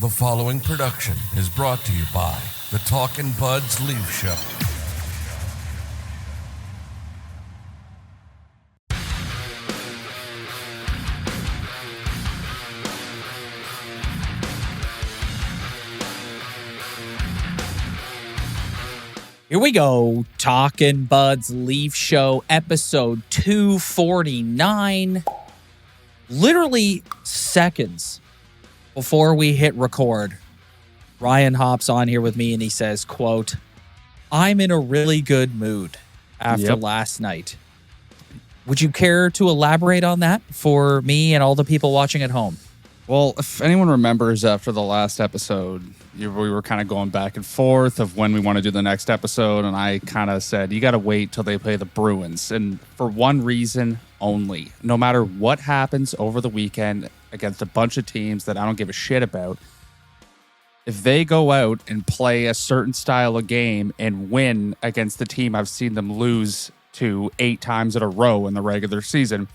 The following production is brought to you by the Talkin' Buds Leaf Show. Here we go. Talkin' Buds Leaf Show, episode 249. Literally seconds before we hit record, Ryan hops on here with me and he says, quote, "I'm in a really good mood after last night." Would you care to elaborate on that for me and all the people watching at home? Well, if anyone remembers after the last episode, we were kind of going back and forth of when we want to do the next episode, and I kind of said, you got to wait till they play the Bruins. And for one reason only, no matter what happens over the weekend against a bunch of teams that I don't give a shit about, if they go out and play a certain style of game and win against the team I've seen them lose to 8 times in a row in the regular season,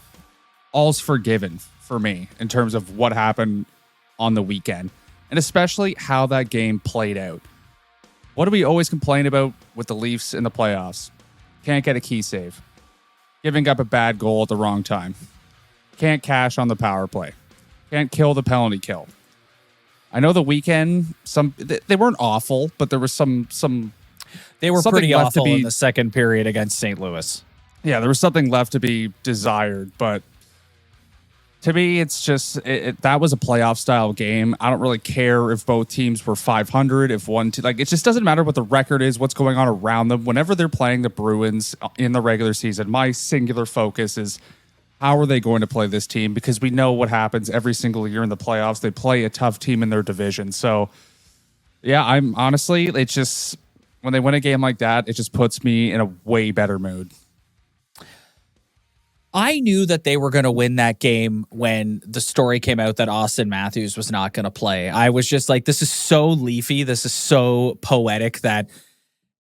all's forgiven for me in terms of what happened on the weekend, and especially how that game played out. What do we always complain about with the Leafs in the playoffs? Can't get a key save. Giving up a bad goal at the wrong time. Can't cash on the power play. Can't kill the penalty kill. I know the weekend, they weren't awful, but there was some They were pretty awful in the second period against St. Louis. Yeah, there was something left to be desired, but to me, it's just that was a playoff style game. I don't really care if both teams were 500, if one team, it just doesn't matter what the record is, what's going on around them. Whenever they're playing the Bruins in the regular season, my singular focus is how are they going to play this team? Because we know what happens every single year in the playoffs. They play a tough team in their division. So, yeah, I'm honestly, it's just when they win a game like that, it just puts me in a way better mood. I knew that they were going to win that game when the story came out that Auston Matthews was not going to play. I was just like, this is so Leafy. This is so poetic that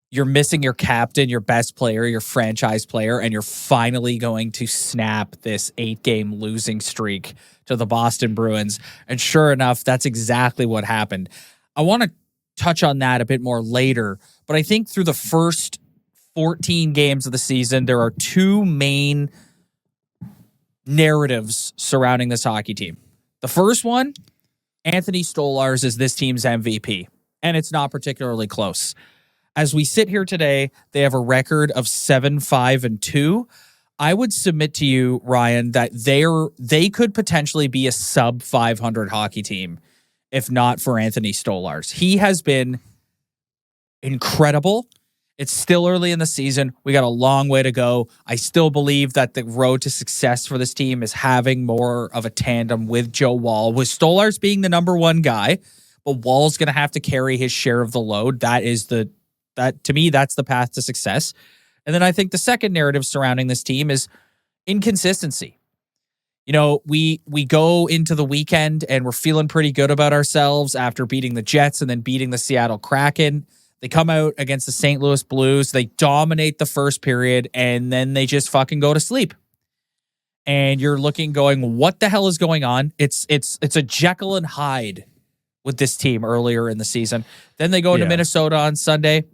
you're missing your captain, your best player, your franchise player, and you're finally going to snap this 8-game losing streak to the Boston Bruins. And sure enough, that's exactly what happened. I want to touch on that a bit more later, but I think through the first 14 games of the season, there are two main narratives surrounding this hockey team. The first one, Anthony Stolarz is this team's MVP, and it's not particularly close. As we sit here today, they have a record of 7-5-2. I would submit to you, Ryan, that they could potentially be a sub 500 hockey team if not for Anthony Stolarz. He has been incredible. It's still early in the season. We got a long way to go. I still believe that the road to success for this team is having more of a tandem with Joe Woll, with Stolarz being the number one guy, but Woll's going to have to carry his share of the load. To me, that's the path to success. And then I think the second narrative surrounding this team is inconsistency. You know, we go into the weekend and we're feeling pretty good about ourselves after beating the Jets and then beating the Seattle Kraken. They come out against the St. Louis Blues. They dominate the first period, and then they just fucking go to sleep. And you're going, what the hell is going on? It's a Jekyll and Hyde with this team earlier in the season. Then they go to Minnesota on Sunday.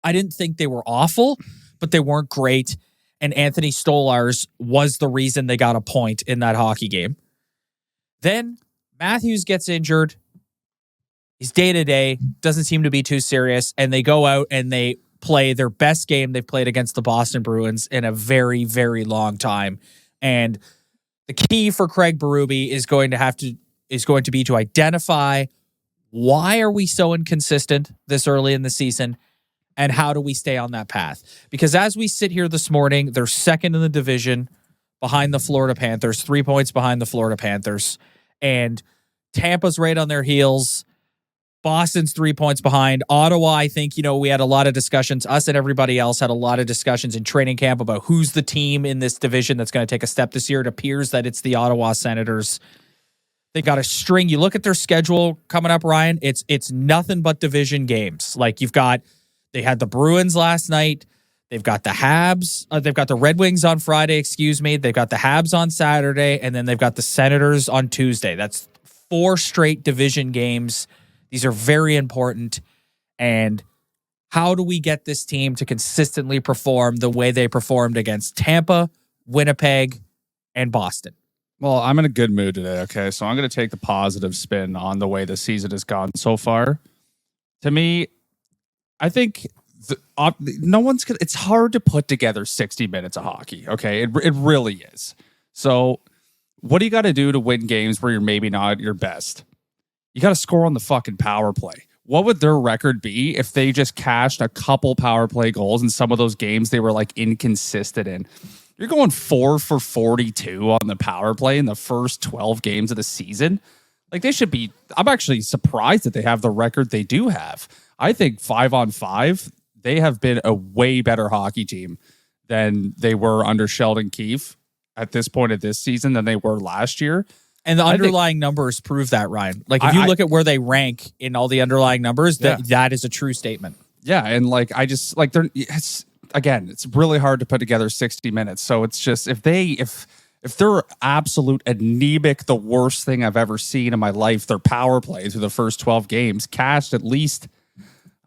I didn't think they were awful, but they weren't great. And Anthony Stolarz was the reason they got a point in that hockey game. Then Matthews gets injured. He's day-to-day, doesn't seem to be too serious, and they go out and they play their best game they've played against the Boston Bruins in a very, very long time. And the key for Craig Berube is going to be to identify why are we so inconsistent this early in the season, and how do we stay on that path? Because as we sit here this morning, they're second in the division behind the Florida Panthers, 3 points behind the Florida Panthers, and Tampa's right on their heels. Boston's 3 points behind. Ottawa, I think, we had a lot of discussions. Us and everybody else had a lot of discussions in training camp about who's the team in this division that's going to take a step this year. It appears that it's the Ottawa Senators. They got a string. You look at their schedule coming up, Ryan, it's nothing but division games. Like they had the Bruins last night. They've got the Habs. They've got the Red Wings on Friday, They've got the Habs on Saturday, and then they've got the Senators on Tuesday. That's 4 straight division games. These are very important. And how do we get this team to consistently perform the way they performed against Tampa, Winnipeg, and Boston? Well, I'm in a good mood today, okay? So I'm going to take the positive spin on the way the season has gone so far. To me, I think no one's gonna, it's hard to put together 60 minutes of hockey, okay? It really is. So what do you got to do to win games where you're maybe not at your best? You got to score on the fucking power play. What would their record be if they just cashed a couple power play goals in some of those games they were like inconsistent in? You're going 4 for 42 on the power play in the first 12 games of the season. Like they should be, I'm actually surprised that they have the record they do have. I think 5-on-5, they have been a way better hockey team than they were under Sheldon Keefe at this point of this season than they were last year. And the underlying numbers prove that, Ryan. Like if you look at where they rank in all the underlying numbers, that is a true statement. Yeah, and like I just like it's really hard to put together 60 minutes. So it's just if they're absolute anemic, the worst thing I've ever seen in my life, their power play through the first 12 games, cashed at least,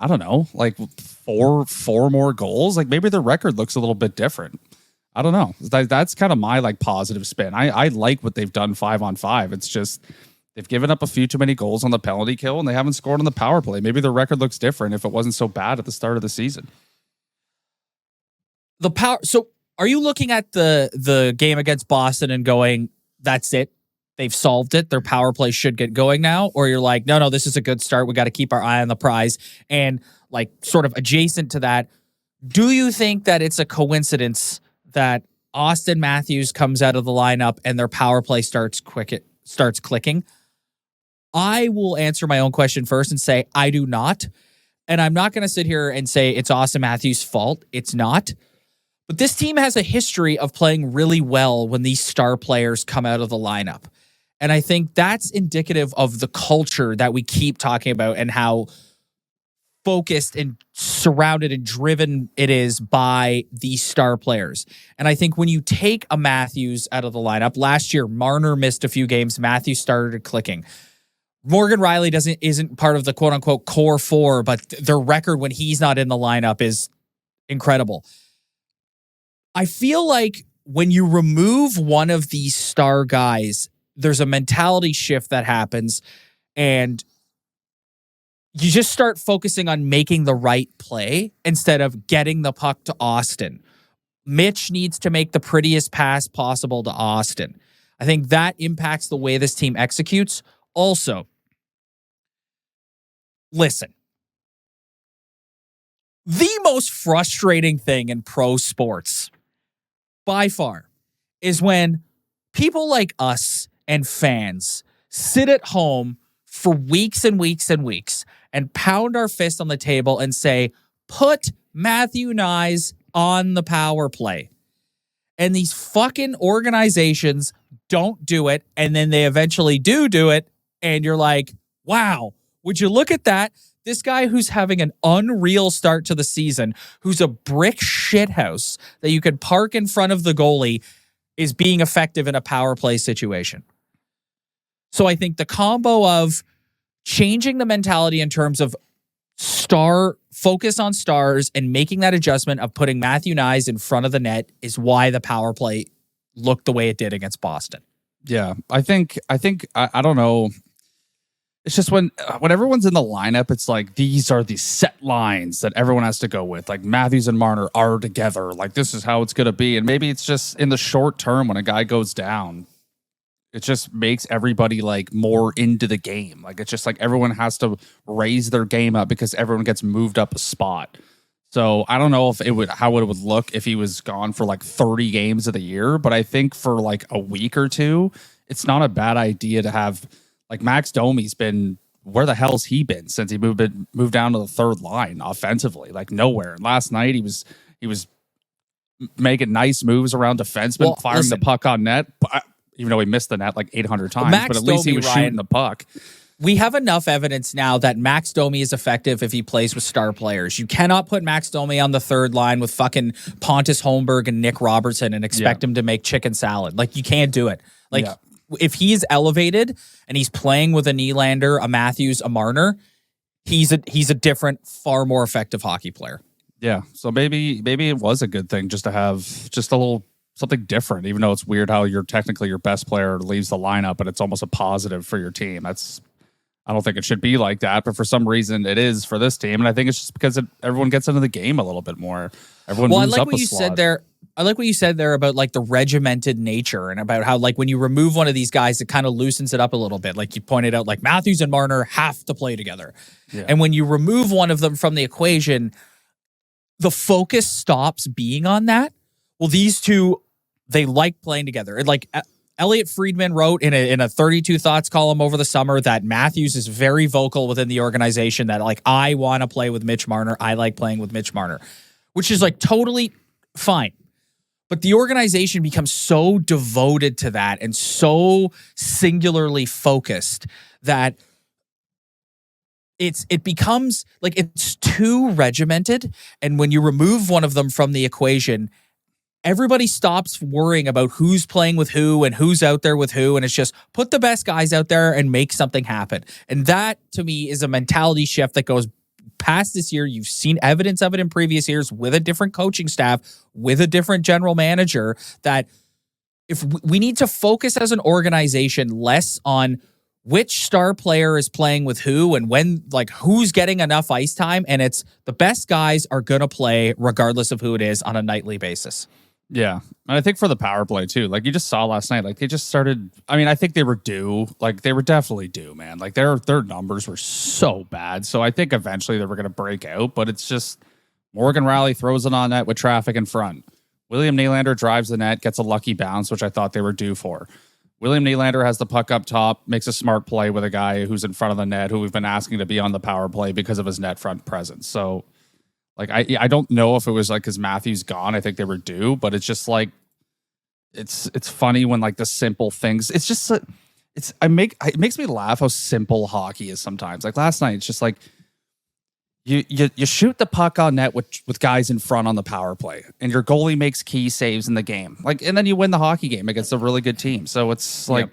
I don't know, like four more goals. Like maybe their record looks a little bit different. I don't know. That's kind of my like positive spin. I like what they've done 5-on-5. It's just they've given up a few too many goals on the penalty kill and they haven't scored on the power play. Maybe their record looks different if it wasn't so bad at the start of the season. So are you looking at the game against Boston and going, that's it? They've solved it. Their power play should get going now? Or you're like, no, this is a good start. We got to keep our eye on the prize. And like sort of adjacent to that, do you think that it's a coincidence that Auston Matthews comes out of the lineup and their power play starts clicking? I will answer my own question first and say I do not. And I'm not going to sit here and say it's Auston Matthews' fault. It's not. But this team has a history of playing really well when these star players come out of the lineup. And I think that's indicative of the culture that we keep talking about and how focused and surrounded and driven it is by these star players. And I think when you take a Matthews out of the lineup, last year, Marner missed a few games, Matthews started clicking. Morgan Riley isn't part of the quote unquote core 4, but their record when he's not in the lineup is incredible. I feel like when you remove one of these star guys, there's a mentality shift that happens and you just start focusing on making the right play instead of getting the puck to Auston. Mitch needs to make the prettiest pass possible to Auston. I think that impacts the way this team executes. Also, listen, the most frustrating thing in pro sports by far is when people like us and fans sit at home for weeks and weeks and weeks and pound our fist on the table and say, put Matthew Nyes on the power play. And these fucking organizations don't do it. And then they eventually do it. And you're like, wow, would you look at that? This guy who's having an unreal start to the season, who's a brick shithouse that you could park in front of the goalie, is being effective in a power play situation. So I think the combo of changing the mentality in terms of focus on stars and making that adjustment of putting Matthew Nyes in front of the net is why the power play looked the way it did against Boston. Yeah, I think I don't know. It's just when everyone's in the lineup, it's like these are the set lines that everyone has to go with. Like Matthews and Marner are together. Like this is how it's going to be. And maybe it's just in the short term when a guy goes down, it just makes everybody like more into the game. Like it's just like everyone has to raise their game up because everyone gets moved up a spot. So I don't know how it would look if he was gone for like 30 games of the year, but I think for like a week or two, it's not a bad idea to have like Max Domi's been, where the hell's he been since he moved down to the third line offensively? Like nowhere. And last night he was making nice moves around defensemen, firing the puck on net. Even though he missed the net like 800 times, but at least he was shooting the puck. We have enough evidence now that Max Domi is effective if he plays with star players. You cannot put Max Domi on the third line with fucking Pontus Holmberg and Nick Robertson and expect him to make chicken salad. Like, you can't do it. Like, if he's elevated and he's playing with a Nylander, a Matthews, a Marner, he's a different, far more effective hockey player. Yeah. So maybe it was a good thing just to have just a little something different, even though it's weird how you're technically your best player leaves the lineup, but it's almost a positive for your team. I don't think it should be like that, but for some reason it is for this team. And I think it's just because everyone gets into the game a little bit more. Everyone moves up a slot. I like what you said there about like the regimented nature and about how like when you remove one of these guys, it kind of loosens it up a little bit. Like you pointed out, like Matthews and Marner have to play together. Yeah. And when you remove one of them from the equation, the focus stops being on that. Well, these two, they like playing together. And like Elliot Friedman wrote in a 32 Thoughts column over the summer that Matthews is very vocal within the organization that like, I want to play with Mitch Marner. I like playing with Mitch Marner, which is like totally fine. But the organization becomes so devoted to that and so singularly focused that it becomes like it's too regimented. And when you remove one of them from the equation, everybody stops worrying about who's playing with who and who's out there with who. And it's just put the best guys out there and make something happen. And that, to me, is a mentality shift that goes past this year. You've seen evidence of it in previous years with a different coaching staff, with a different general manager, that if we need to focus as an organization less on which star player is playing with who and when, like who's getting enough ice time. And it's the best guys are going to play regardless of who it is on a nightly basis. Yeah. And I think for the power play too, like you just saw last night, like they just started, I mean, I think they were due, like they were definitely due, man. Like their numbers were so bad. So I think eventually they were going to break out, but it's just Morgan Rielly throws it on net with traffic in front. William Nylander drives the net, gets a lucky bounce, which I thought they were due for. William Nylander has the puck up top, makes a smart play with a guy who's in front of the net, who we've been asking to be on the power play because of his net front presence. So, like, I don't know if it was like because Matthews gone, I think they were due, but it's just like it's funny when like the simple things. It's just it makes me laugh how simple hockey is sometimes. Like last night, it's just like you shoot the puck on net with guys in front on the power play, and your goalie makes key saves in the game. Like, and then you win the hockey game against a really good team. So it's like,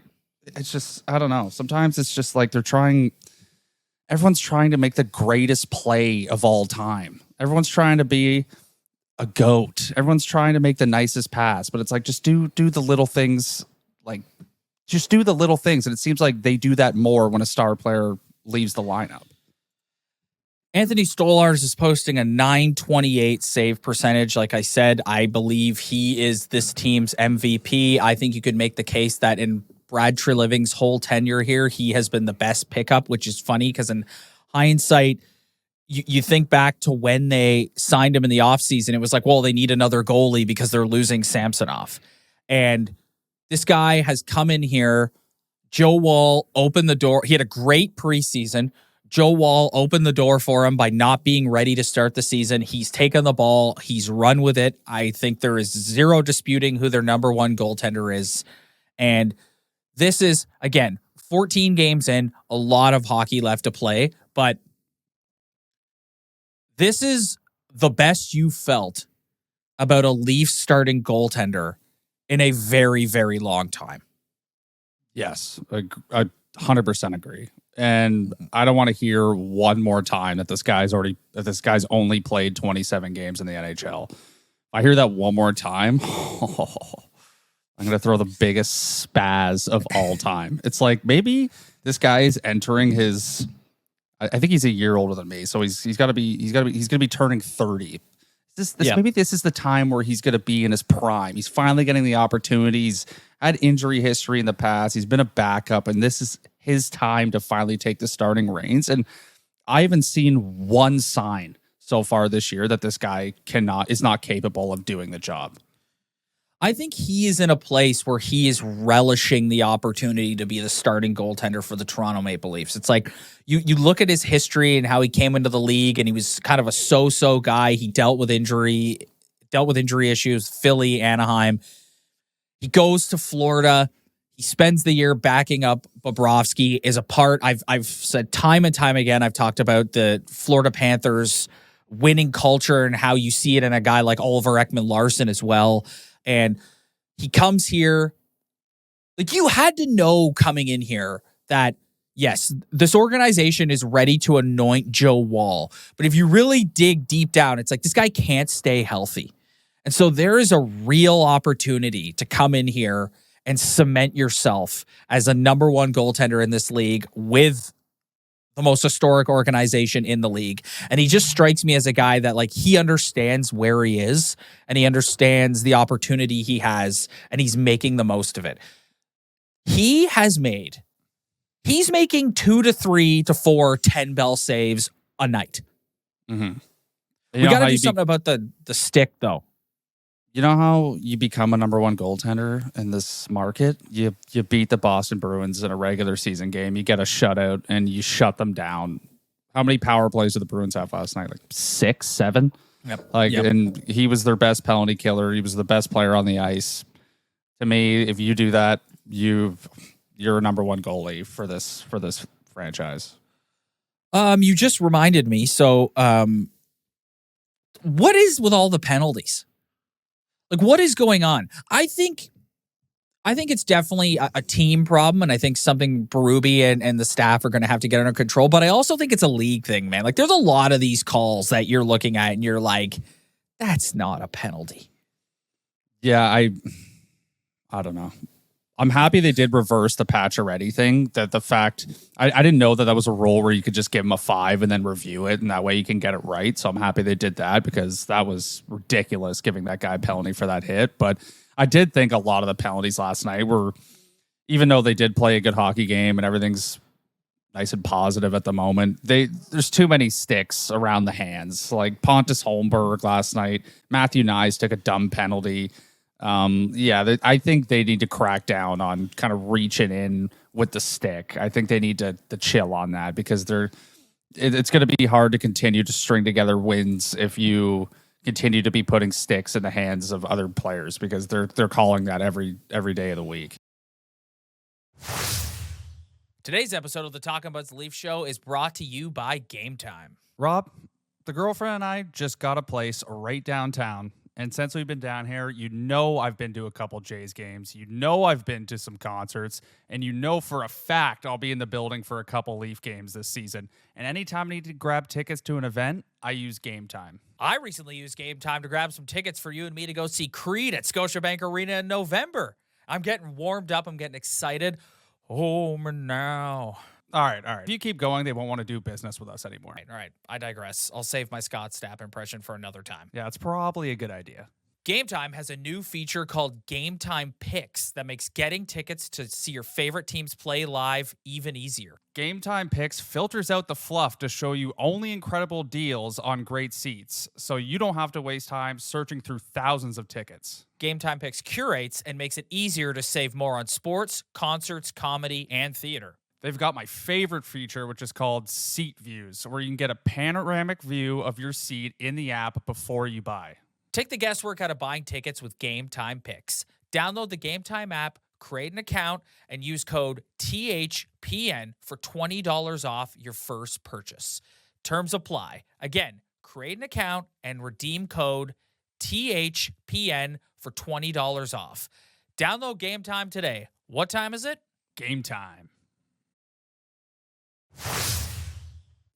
It's just, I don't know. Sometimes it's just like everyone's trying to make the greatest play of all time. Everyone's trying to be a GOAT. Everyone's trying to make the nicest pass, but it's like, just do the little things. Like, just do the little things. And it seems like they do that more when a star player leaves the lineup. Anthony Stolarz is posting a .928 save percentage. Like I said, I believe he is this team's MVP. I think you could make the case that in Brad Treliving's whole tenure here, he has been the best pickup, which is funny because in hindsight, you think back to when they signed him in the offseason, it was like, well, they need another goalie because they're losing Samsonov. And this guy has come in here. Joe Woll opened the door. He had a great preseason. Joe Woll opened the door for him by not being ready to start the season. He's taken the ball. He's run with it. I think there is zero disputing who their number one goaltender is. And this is, again, 14 games in, a lot of hockey left to play, but this is the best you felt about a Leafs starting goaltender in a very, very long time. Yes, I 100% agree. And I don't want to hear one more time that this guy's only played 27 games in the NHL. If I hear that one more time, I'm going to throw the biggest spaz of all time. It's like maybe this guy is entering his, I think he's a year older than me. So he's going to be turning 30. Maybe this is the time where he's going to be in his prime. He's finally getting the opportunities. Had injury history in the past.'s been a backup, and this is his time to finally take the starting reins. And I haven't seen one sign so far this year that this guy is not capable of doing the job. I think he is in a place where he is relishing the opportunity to be the starting goaltender for the Toronto Maple Leafs. It's like you look at his history and how he came into the league, and he was kind of a so-so guy. He dealt with injury issues, Philly, Anaheim. He goes to Florida. He spends the year backing up Bobrovsky. Is a part, I've said time and time again, I've talked about the Florida Panthers winning culture and how you see it in a guy like Oliver Ekman-Larsson as well. And he comes here Like, you had to know coming in here that, yes, this organization is ready to anoint Joe Wall. But if you really dig deep down, it's like this guy can't stay healthy. And so there is a real opportunity to come in here and cement yourself as a number one goaltender in this league with the most historic organization in the league. And he just strikes me as a guy that, like, he understands where he is and he understands the opportunity he has and he's making the most of it. He's making 2 to 3 to 4 10 bell saves a night. Mm-hmm. We got to do something about the stick, though. You know how you become a number one goaltender in this market? You beat the Boston Bruins in a regular season game. You get a shutout and you shut them down. How many power plays did the Bruins have last night? Like 6, 7? Yep. And he was their best penalty killer. He was the best player on the ice. To me, if you do that, you're a number one goalie for this franchise. You just reminded me. So, what is with all the penalties? Like, what is going on? I think it's definitely a team problem, and I think something Berube and the staff are going to have to get under control. But I also think it's a league thing, man. Like, there's a lot of these calls that you're looking at, and you're like, that's not a penalty. Yeah, I don't know. I'm happy they did reverse the Pacioretty thing. That the fact I didn't know that was a rule where you could just give him a 5 and then review it, and that way you can get it right. So I'm happy they did that because that was ridiculous giving that guy a penalty for that hit. But I did think a lot of the penalties last night were, even though they did play a good hockey game and everything's nice and positive at the moment, there's too many sticks around the hands. Like Pontus Holmberg last night, Matthew Nyes took a dumb penalty. I think they need to crack down on kind of reaching in with the stick. I think they need to chill on that because it's going to be hard to continue to string together wins if you continue to be putting sticks in the hands of other players because they're calling that every day of the week. Today's episode of the Talking Buds Leaf Show is brought to you by Game Time. Rob, the girlfriend and I just got a place right downtown. And since we've been down here, you know I've been to a couple Jays games. You know I've been to some concerts. And you know for a fact I'll be in the building for a couple Leaf games this season. And anytime I need to grab tickets to an event, I use Game Time. I recently used Game Time to grab some tickets for you and me to go see Creed at Scotiabank Arena in November. I'm getting warmed up. I'm getting excited. Home and now. All right. If you keep going, they won't want to do business with us anymore. All right. I digress. I'll save my Scott Stapp impression for another time. Yeah, it's probably a good idea. Game Time has a new feature called Game Time Picks that makes getting tickets to see your favorite teams play live even easier. Game Time Picks filters out the fluff to show you only incredible deals on great seats, so you don't have to waste time searching through thousands of tickets. Game Time Picks curates and makes it easier to save more on sports, concerts, comedy, and theater. They've got my favorite feature, which is called Seat Views, where you can get a panoramic view of your seat in the app before you buy. Take the guesswork out of buying tickets with Game Time Picks. Download the Game Time app, create an account, and use code THPN for $20 off your first purchase. Terms apply. Again, create an account and redeem code THPN for $20 off. Download Game Time today. What time is it? Game time.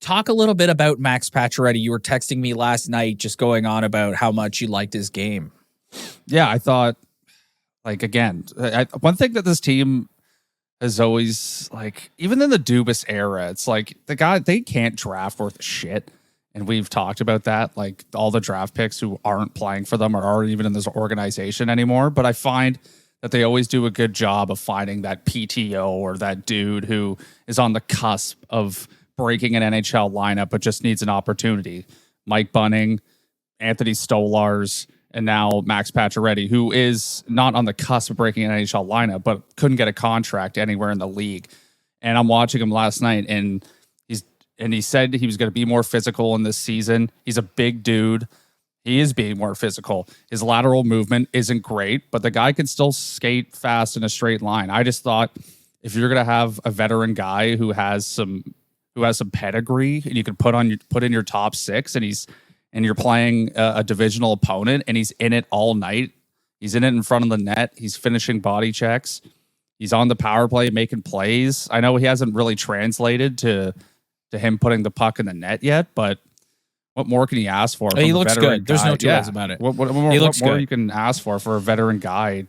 Talk a little bit about Max Pacioretty. You were texting me last night just going on about how much you liked his game. Yeah, I thought, like, again, one thing that this team has always, like, even in the Dubas era, it's like the guy, they can't draft worth a shit. And we've talked about that, like all the draft picks who aren't playing for them or aren't even in this organization anymore. But I find that they always do a good job of finding that PTO or that dude who is on the cusp of breaking an NHL lineup but just needs an opportunity. Mike Bunning, Anthony Stolarz, and now Max Pacioretty, who is not on the cusp of breaking an NHL lineup but couldn't get a contract anywhere in the league. And I'm watching him last night, and he said he was going to be more physical in this season. He's a big dude. He is being more physical. His lateral movement isn't great, but the guy can still skate fast in a straight line. I just thought if you're going to have a veteran guy who has some pedigree and you can put in your top 6 and you're playing a divisional opponent and he's in it all night. He's in it in front of the net. He's finishing body checks. He's on the power play making plays. I know he hasn't really translated to him putting the puck in the net yet, but what more can he ask for? He looks good. There's no two ways about it. What more you can ask for a veteran guy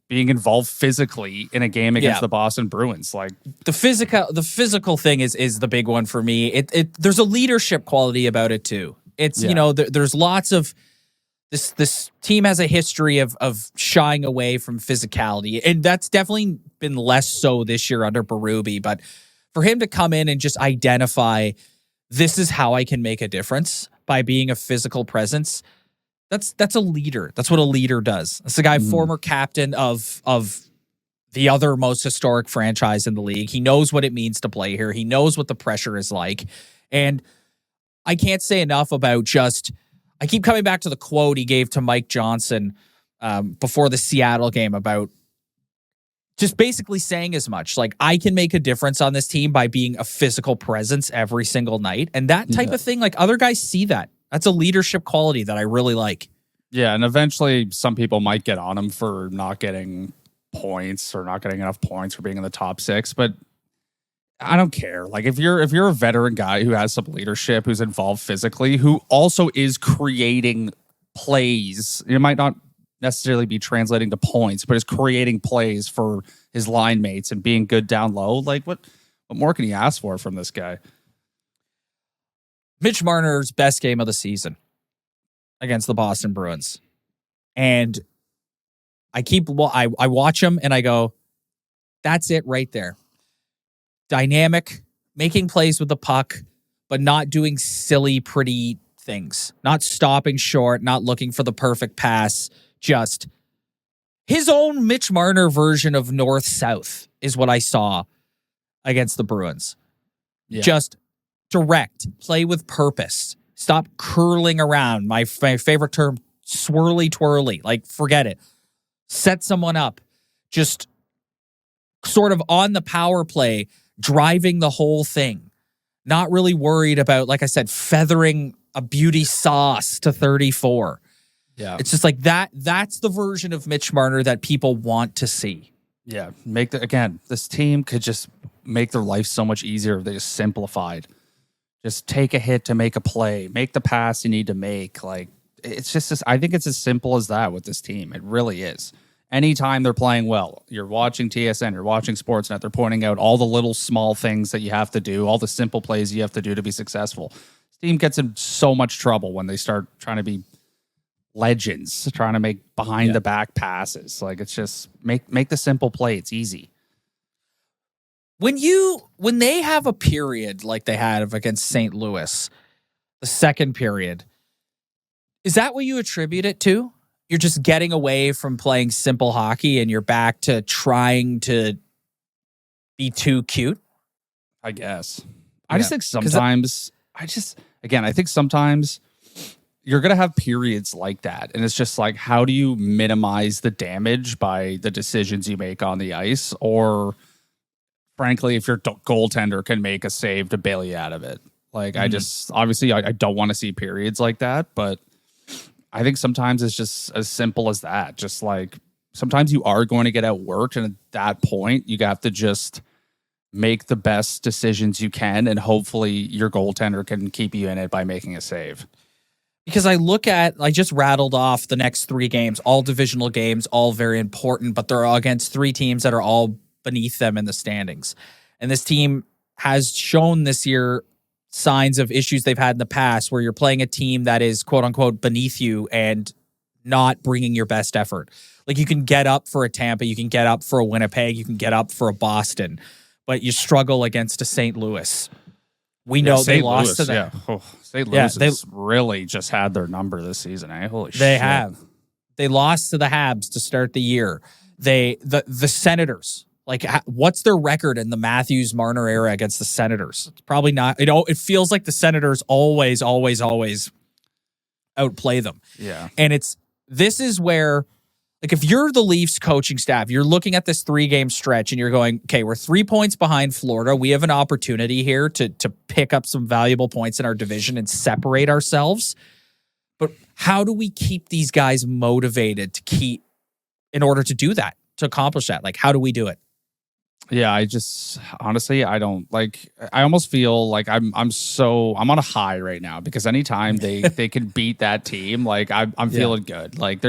being involved physically in a game against the Boston Bruins? Like the physical thing is the big one for me. There's a leadership quality about it too. It's there's lots of this team has a history of shying away from physicality, and that's definitely been less so this year under Berube. But for him to come in and just identify, this is how I can make a difference by being a physical presence. That's a leader. That's what a leader does. That's the guy, former captain of the other most historic franchise in the league. He knows what it means to play here. He knows what the pressure is like. And I can't say enough about I keep coming back to the quote he gave to Mike Johnson before the Seattle game about just basically saying as much. Like, I can make a difference on this team by being a physical presence every single night. And that type of thing, like, other guys see that. That's a leadership quality that I really like. Yeah, and eventually some people might get on him for not getting points or not getting enough points for being in the top 6, but I don't care. Like, if you're a veteran guy who has some leadership, who's involved physically, who also is creating plays, it might not necessarily be translating to points, but is creating plays for his line mates and being good down low. Like, what more can he ask for from this guy? Mitch Marner's best game of the season against the Boston Bruins. And I watch him and I go, that's it right there. Dynamic, making plays with the puck, but not doing silly, pretty things. Not stopping short, not looking for the perfect pass. Just his own Mitch Marner version of north-south is what I saw against the Bruins. Yeah. Just direct, play with purpose. Stop curling around. My favorite term, swirly twirly. Like, forget it. Set someone up. Just sort of on the power play, driving the whole thing. Not really worried about, like I said, feathering a beauty sauce to 34. Yeah. It's just like that. That's the version of Mitch Marner that people want to see. Yeah. This team could just make their life so much easier if they just simplified. Just take a hit to make a play, make the pass you need to make. Like, it's just this, I think it's as simple as that with this team. It really is. Anytime they're playing well, you're watching TSN, you're watching Sportsnet, they're pointing out all the little small things that you have to do, all the simple plays you have to do to be successful. This team gets in so much trouble when they start trying to be legends, trying to make behind the back passes. Like, it's just make the simple play. It's easy. When they have a period like they had against St. Louis, the second period, is that what you attribute it to? You're just getting away from playing simple hockey and you're back to trying to be too cute? I guess. I just think sometimes, I think sometimes you're going to have periods like that. And it's just like, how do you minimize the damage by the decisions you make on the ice? Or frankly, if your goaltender can make a save to bail you out of it. Like, I don't want to see periods like that, but I think sometimes it's just as simple as that. Just like, sometimes you are going to get outworked, and at that point, you have to just make the best decisions you can, and hopefully your goaltender can keep you in it by making a save. Because I just rattled off the next 3 games, all divisional games, all very important, but they're all against 3 teams that are all beneath them in the standings. And this team has shown this year signs of issues they've had in the past, where you're playing a team that is quote unquote beneath you and not bringing your best effort. Like, you can get up for a Tampa, you can get up for a Winnipeg, you can get up for a Boston, but you struggle against a St. Louis. We know they lost to them. St. Louis has really just had their number this season. Holy shit. They have. They lost to the Habs to start the year. The Senators. Like, what's their record in the Matthews Marner era against the Senators? It's probably not. It feels like the Senators always outplay them. Yeah. And this is where, like, if you're the Leafs coaching staff, you're looking at this 3-game stretch and you're going, okay, we're 3 points behind Florida. We have an opportunity here to pick up some valuable points in our division and separate ourselves. But how do we keep these guys motivated in order to do that, to accomplish that? Like, how do we do it? Yeah, I just honestly I don't like. I almost feel like I'm on a high right now because anytime they can beat that team, like I'm feeling good. Like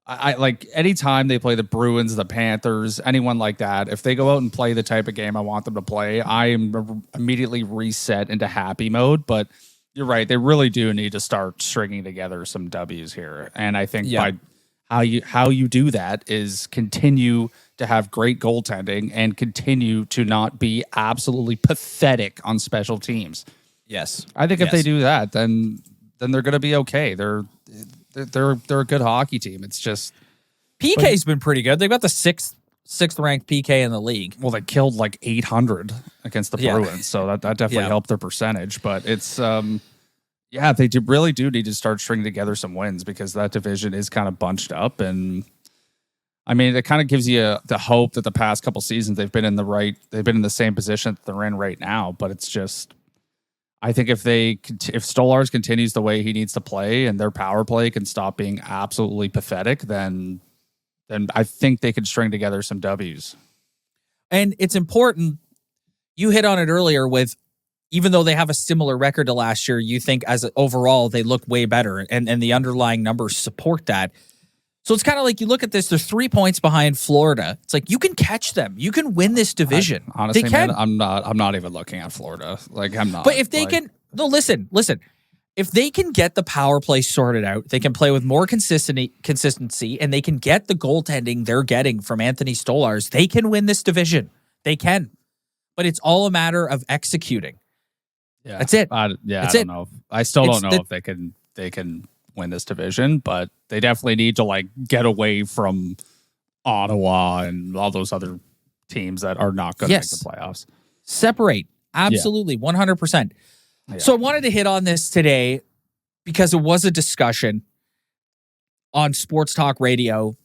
I like anytime they play the Bruins, the Panthers, anyone like that, if they go out and play the type of game I want them to play, I am immediately reset into happy mode. But you're right, they really do need to start stringing together some W's here. And I think by how you do that is continue to have great goaltending and continue to not be absolutely pathetic on special teams. Yes. I think if they do that, then they're going to be okay. They're a good hockey team. It's just PK's been pretty good. They've got the sixth ranked PK in the league. well, they killed like 800 against the Bruins, so that definitely helped their percentage. But it's they really do need to start stringing together some wins because that division is kind of bunched up. And I mean, it kind of gives you the hope that the past couple seasons they've been in the same position that they're in right now. But it's just, I think if Stolarz continues the way he needs to play and their power play can stop being absolutely pathetic, then I think they could string together some W's. And it's important. You hit on it earlier with, even though they have a similar record to last year, you think as overall they look way better and the underlying numbers support that. So it's kind of like you look at this, they're 3 points behind Florida. It's like you can catch them. You can win this division. Honestly, man, I'm not even looking at Florida. Like I'm not. But if they listen. If they can get the power play sorted out, they can play with more consistency, and they can get the goaltending they're getting from Anthony Stolarz, they can win this division. They can. But it's all a matter of executing. Yeah. That's it. I don't know. I still don't know if they can win this division, but they definitely need to like get away from Ottawa and all those other teams that are not going to make the playoffs. Separate. Absolutely. 100%. Yeah. So I wanted to hit on this today because it was a discussion on Sports Talk Radio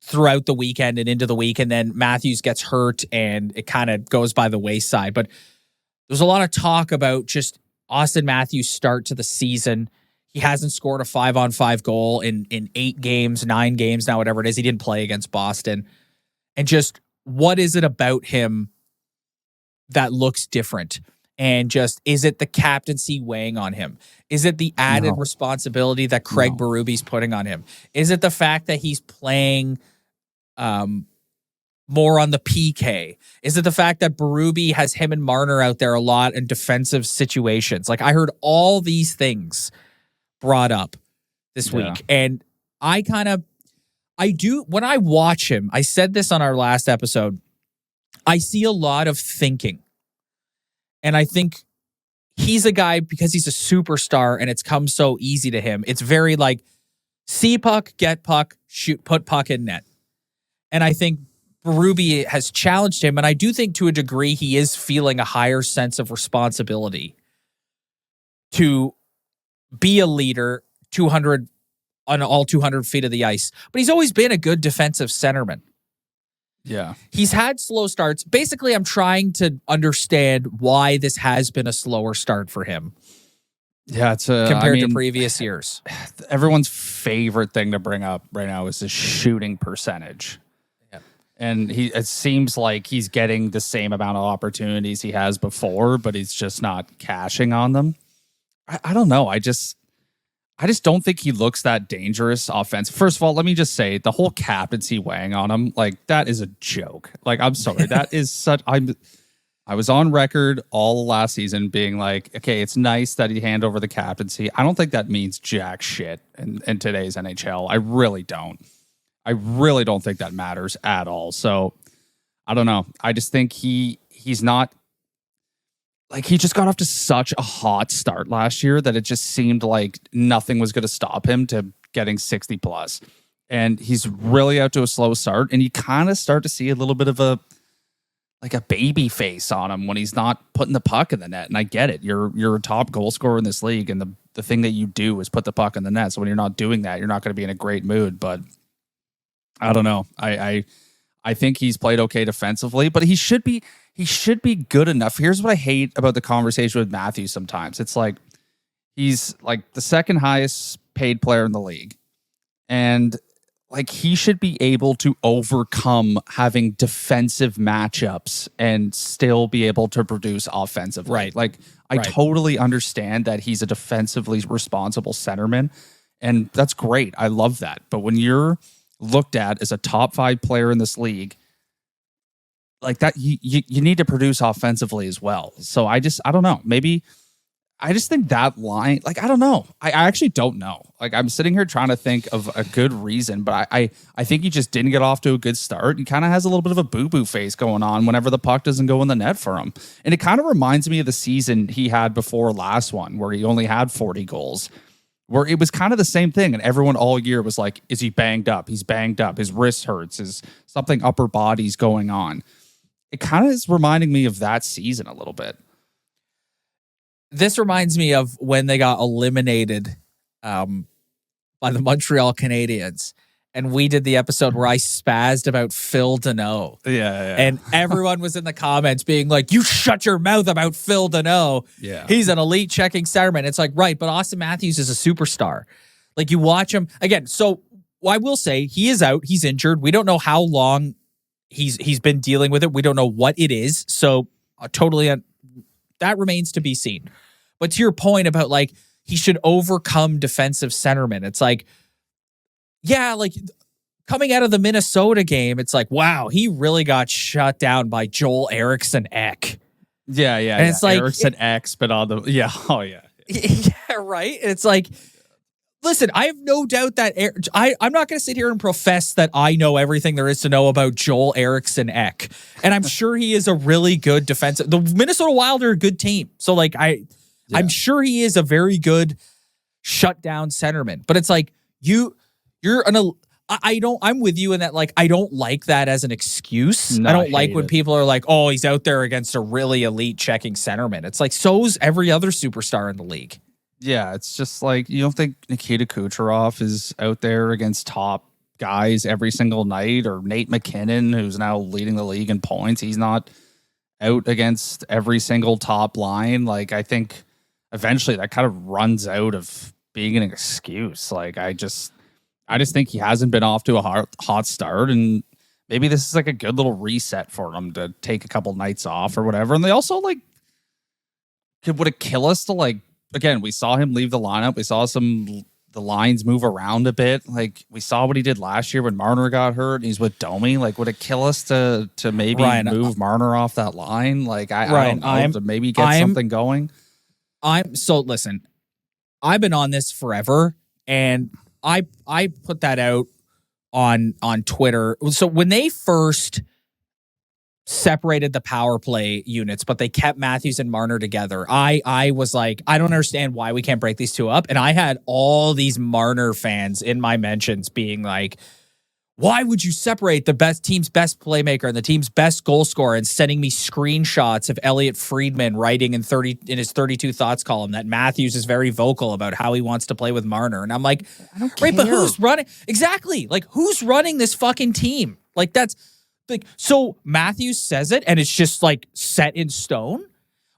throughout the weekend and into the week, and then Matthews gets hurt and it kind of goes by the wayside. But there's a lot of talk about just Auston Matthews' start to the season. He hasn't scored a 5-on-5 goal in 8 games, 9 games now, whatever it is. He didn't play against Boston. And just what is it about him that looks different? And just, is it the captaincy weighing on him? Is it the added responsibility that Craig Berube's putting on him? Is it the fact that he's playing more on the PK? Is it the fact that Berube has him and Marner out there a lot in defensive situations? Like, I heard all these things brought up this week. And when I watch him, I said this on our last episode, I see a lot of thinking. And I think he's a guy, because he's a superstar and it's come so easy to him, it's very like, see puck, get puck, shoot, put puck in net. And I think Berube has challenged him, and I do think to a degree he is feeling a higher sense of responsibility to be a leader 200 on all 200 feet of the ice. But he's always been a good defensive centerman. Yeah. He's had slow starts. Basically, I'm trying to understand why this has been a slower start for him. Yeah, it's compared to previous years. Everyone's favorite thing to bring up right now is his shooting percentage. Yeah. And it seems like he's getting the same amount of opportunities he has before, but he's just not cashing on them. I don't know. I just don't think he looks that dangerous offensive. First of all, let me just say the whole captaincy weighing on him, like, that is a joke. Like, I'm sorry. That is such, I was on record all last season being like, okay, it's nice that he hand over the captaincy. I don't think that means jack shit in today's NHL. I really don't. I really don't think that matters at all. So I don't know. I just think he's not, like, he just got off to such a hot start last year that it just seemed like nothing was going to stop him to getting 60 plus. And he's really out to a slow start. And you kind of start to see a little bit of a baby face on him when he's not putting the puck in the net. And I get it. You're a top goal scorer in this league. And the thing that you do is put the puck in the net. So when you're not doing that, you're not going to be in a great mood. But I don't know. I think he's played okay defensively, but he should be good enough. Here's what I hate about the conversation with Matthews sometimes. It's like, he's like the second highest paid player in the league. And like he should be able to overcome having defensive matchups and still be able to produce offensively. Right. Like I totally understand that he's a defensively responsible centerman, and that's great. I love that. But when you're looked at as a top 5 player in this league, like that, you need to produce offensively as well. So I don't know. Maybe I just think that line, like, I don't know. I actually don't know. Like, I'm sitting here trying to think of a good reason, but I think he just didn't get off to a good start. He kind of has a little bit of a boo-boo face going on whenever the puck doesn't go in the net for him. And it kind of reminds me of the season he had before last one, where he only had 40 goals, where it was kind of the same thing. And everyone all year was like, is he banged up? He's banged up. His wrist hurts. His something upper body's going on. It kind of is reminding me of that season a little bit. This reminds me of when they got eliminated by the Montreal Canadiens. And we did the episode where I spazzed about Phil Deneau. Yeah. And everyone was in the comments being like, you shut your mouth about Phil Deneau. Yeah. He's an elite checking centerman. It's like, right, but Auston Matthews is a superstar. Like, you watch him again. So I will say he is out. He's injured. We don't know how long he's been dealing with it. We don't know what it is. So that remains to be seen. But to your point about, like, he should overcome defensive centermen. It's like, yeah, like coming out of the Minnesota game, it's like, wow, he really got shut down by Joel Eriksson Ek. Yeah. And it's like Eriksson X, but on the yeah. Yeah, right. And it's like, listen, I have no doubt that I'm not going to sit here and profess that I know everything there is to know about Joel Eriksson Ek. And I'm sure he is a really good defensive. The Minnesota Wild are a good team. So, like, I'm sure he is a very good shutdown centerman. But it's like, I'm with you in that, like, I don't like that as an excuse. No, I don't like when it. people are like, oh, he's out there against a really elite checking centerman. It's like, so's every other superstar in the league. Yeah, it's just like, you don't think Nikita Kucherov is out there against top guys every single night, or Nate McKinnon, who's now leading the league in points. He's not out against every single top line. Like, I think eventually that kind of runs out of being an excuse. Like, I just think he hasn't been off to a hot start, and maybe this is like a good little reset for him to take a couple nights off or whatever. And they also, like, would it kill us to, like, again, we saw him leave the lineup. We saw the lines move around a bit. Like, we saw what he did last year when Marner got hurt and he's with Domi. Like, would it kill us to maybe move Marner off that line? Like, I don't know, to maybe get something going. Listen, I've been on this forever, and I put that out on Twitter. So when they first separated the power play units, but they kept Matthews and Marner together, I was like, I don't understand why we can't break these two up. And I had all these Marner fans in my mentions being like, why would you separate the team's best playmaker and the team's best goal scorer, and sending me screenshots of Elliot Friedman writing in his 32 Thoughts column that Matthews is very vocal about how he wants to play with Marner. And I'm like, I don't right, care. but who's running? Exactly. Like, who's running this fucking team? Like, that's like, so Matthews says it and it's just like set in stone,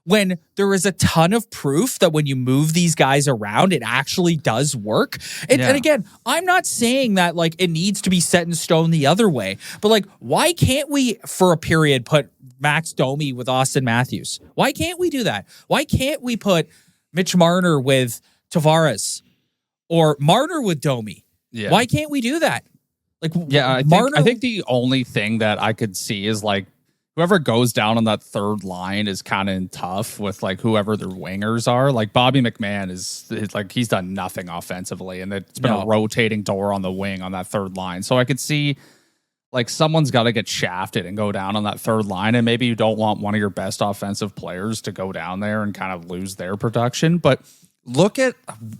when there is a ton of proof that when you move these guys around, it actually does work. And again, I'm not saying that, like, it needs to be set in stone the other way, but, like, why can't we, for a period, put Max Domi with Auston Matthews? Why can't we do that? Why can't we put Mitch Marner with Tavares, or Marner with Domi? Yeah. Why can't we do that? Like, yeah, I think the only thing that I could see is, like, whoever goes down on that third line is kind of tough with, like, whoever their wingers are. Like, Bobby McMahon is like, he's done nothing offensively, and it's been a rotating door on the wing on that third line. So I could see, like, someone's got to get shafted and go down on that third line, and maybe you don't want one of your best offensive players to go down there and kind of lose their production. But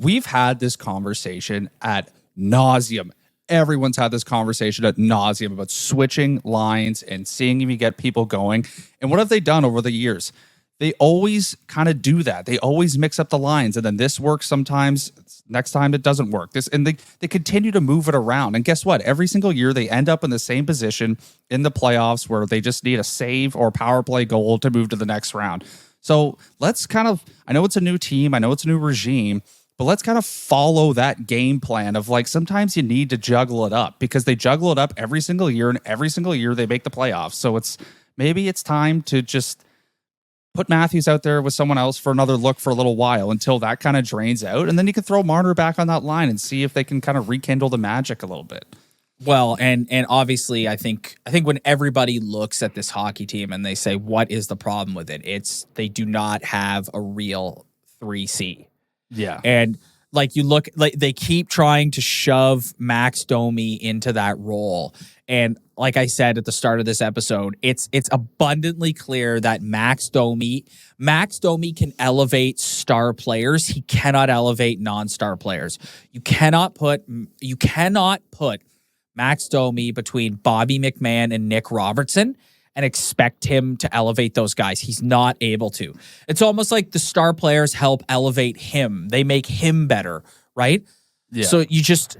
we've had this conversation ad nauseum. Everyone's had this conversation ad nauseum about switching lines and seeing if you get people going. And what have they done over the years? They always kind of do that. They always mix up the lines, and then this works sometimes. Next time it doesn't work. They continue to move it around. And guess what? Every single year they end up in the same position in the playoffs, where they just need a save or power play goal to move to the next round. So let's kind of, I know it's a new team, I know it's a new regime, But let's kind of follow that game plan of like sometimes you need to juggle it up because they juggle it up every single year, and every single year they make the playoffs. So maybe it's time to just put Matthews out there with someone else for another look for a little while until that kind of drains out. And then you can throw Marner back on that line and see if they can kind of rekindle the magic a little bit. Well, and obviously I think when everybody looks at this hockey team and they say, what is the problem with it? It's they do not have a real 3C. Yeah. And like you look, like they keep trying to shove Max Domi into that role. And like I said at the start of this episode, it's abundantly clear that Max Domi can elevate star players. He cannot elevate non-star players. You cannot put Max Domi between Bobby McMahon and Nick Robertson and expect him to elevate those guys. He's not able to. It's almost like the star players help elevate him. They make him better, right? Yeah. So you just,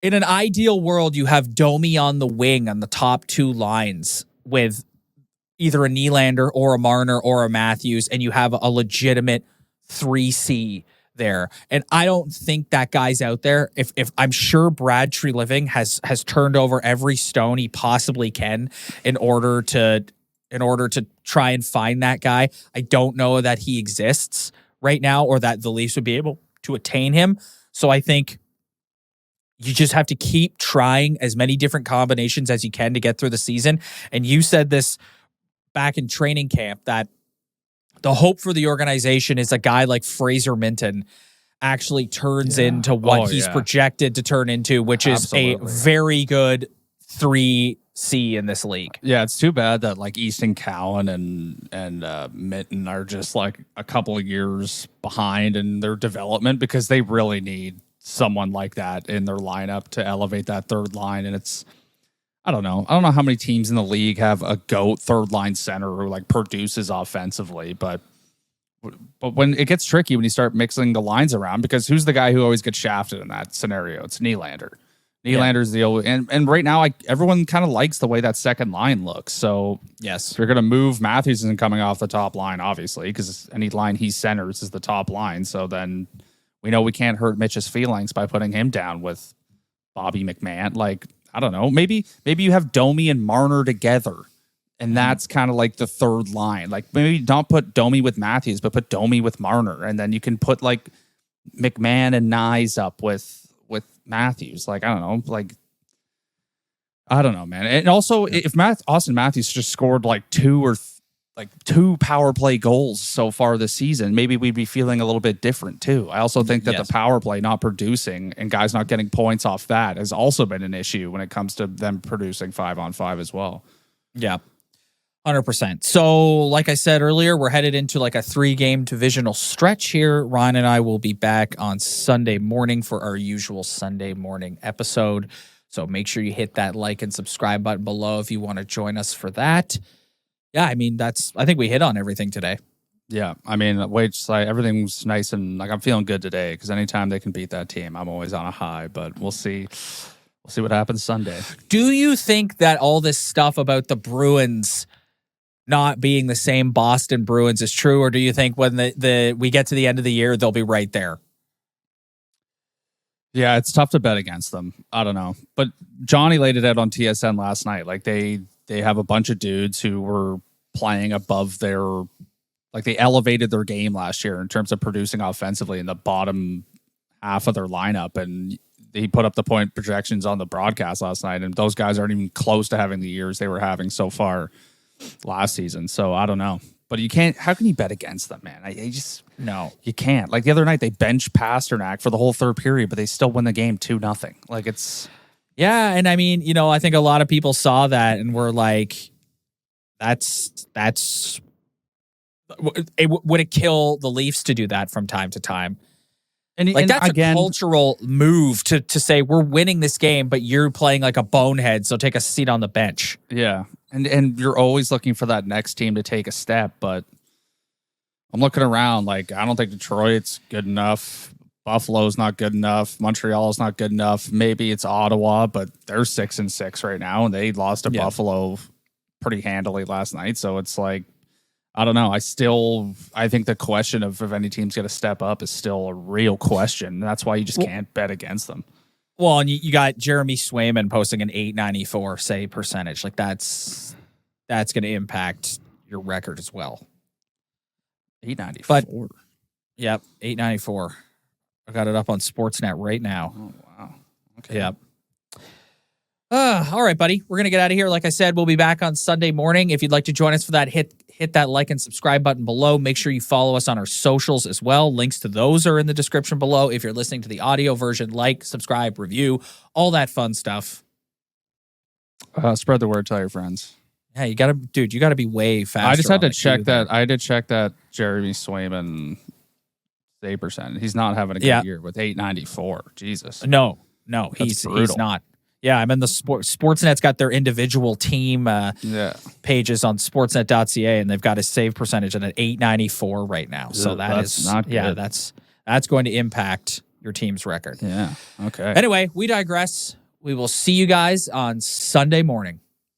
in an ideal world, you have Domi on the wing on the top two lines with either a Nylander or a Marner or a Matthews, and you have a legitimate 3C there. And I don't think that guy's out there. If I'm sure Brad Treliving has turned over every stone he possibly can in order to try and find that guy. I don't know that he exists right now or that the Leafs would be able to attain him. So I think you just have to keep trying as many different combinations as you can to get through the season. And you said this back in training camp that the hope for the organization is a guy like Fraser Minton actually turns into what he's projected to turn into, which is a very good 3C in this league. Yeah, it's too bad that like Easton Cowan and Minton are just like a couple of years behind in their development because they really need someone like that in their lineup to elevate that third line. And it's, I don't know how many teams in the league have a GOAT third line center who like produces offensively, but when it gets tricky when you start mixing the lines around, because who's the guy who always gets shafted in that scenario? It's Nylander. Nylander's the old, and right now everyone kind of likes the way that second line looks. So yes, if you're going to move, Matthews isn't coming off the top line, obviously, because any line he centers is the top line. So then we know we can't hurt Mitch's feelings by putting him down with Bobby McMahon. Like, I don't know. Maybe you have Domi and Marner together, and that's kind of like the third line. Like maybe don't put Domi with Matthews, but put Domi with Marner, and then you can put like McMahon and Nyes up with Matthews. Like I don't know, man. And also, if Auston Matthews just scored like two power play goals so far this season, maybe we'd be feeling a little bit different too. I also think that the power play not producing and guys not getting points off that has also been an issue when it comes to them producing 5-on-5 as well. Yeah, 100%. So like I said earlier, we're headed into like a 3-game divisional stretch here. Ryan and I will be back on Sunday morning for our usual Sunday morning episode. So make sure you hit that like and subscribe button below if you want to join us for that. Yeah, I mean, I think we hit on everything today. Yeah, I mean, everything's nice and like I'm feeling good today because anytime they can beat that team, I'm always on a high. But we'll see what happens Sunday. Do you think that all this stuff about the Bruins not being the same Boston Bruins is true, or do you think when we get to the end of the year they'll be right there? Yeah, it's tough to bet against them. I don't know, but Johnny laid it out on TSN last night. Like they have a bunch of dudes who were playing above they elevated their game last year in terms of producing offensively in the bottom half of their lineup. And he put up the point projections on the broadcast last night, and those guys aren't even close to having the years they were having so far last season. So I don't know, but how can you bet against them, man? No, you can't. Like the other night, they benched Pasternak for the whole third period, but they still win the game 2-0. Like yeah, and I mean, I think a lot of people saw that and were like, would it kill the Leafs to do that from time to time? And that's again, a cultural move to say we're winning this game, but you're playing like a bonehead, so take a seat on the bench. Yeah, and you're always looking for that next team to take a step, but I'm looking around like I don't think Detroit's good enough. Buffalo's not good enough. Montreal's not good enough. Maybe it's Ottawa, but they're 6-6 right now, and they lost to Buffalo pretty handily last night. So it's like, I don't know. I think the question of if any team's going to step up is still a real question. That's why you just can't bet against them. Well, and you got Jeremy Swayman posting an .894 save percentage. Like that's going to impact your record as well. 894. But yep, 894. I got it up on Sportsnet right now. Oh wow. Okay. Yep. All right, buddy. We're gonna get out of here. Like I said, we'll be back on Sunday morning. If you'd like to join us for that, hit that like and subscribe button below. Make sure you follow us on our socials as well. Links to those are in the description below. If you're listening to the audio version, like, subscribe, review, all that fun stuff. Spread the word, tell your friends. Yeah, you gotta be way faster. I just had to check that. I did check that Jeremy Swayman save percent. He's not having a good year with 894. Jesus. No, he's not. Yeah, I'm in the Sportsnet's got their individual team pages on sportsnet.ca, and they've got a save percentage at an 894 right now. So that's not good. Yeah, that's going to impact your team's record. Yeah. Okay. Anyway, we digress. We will see you guys on Sunday morning.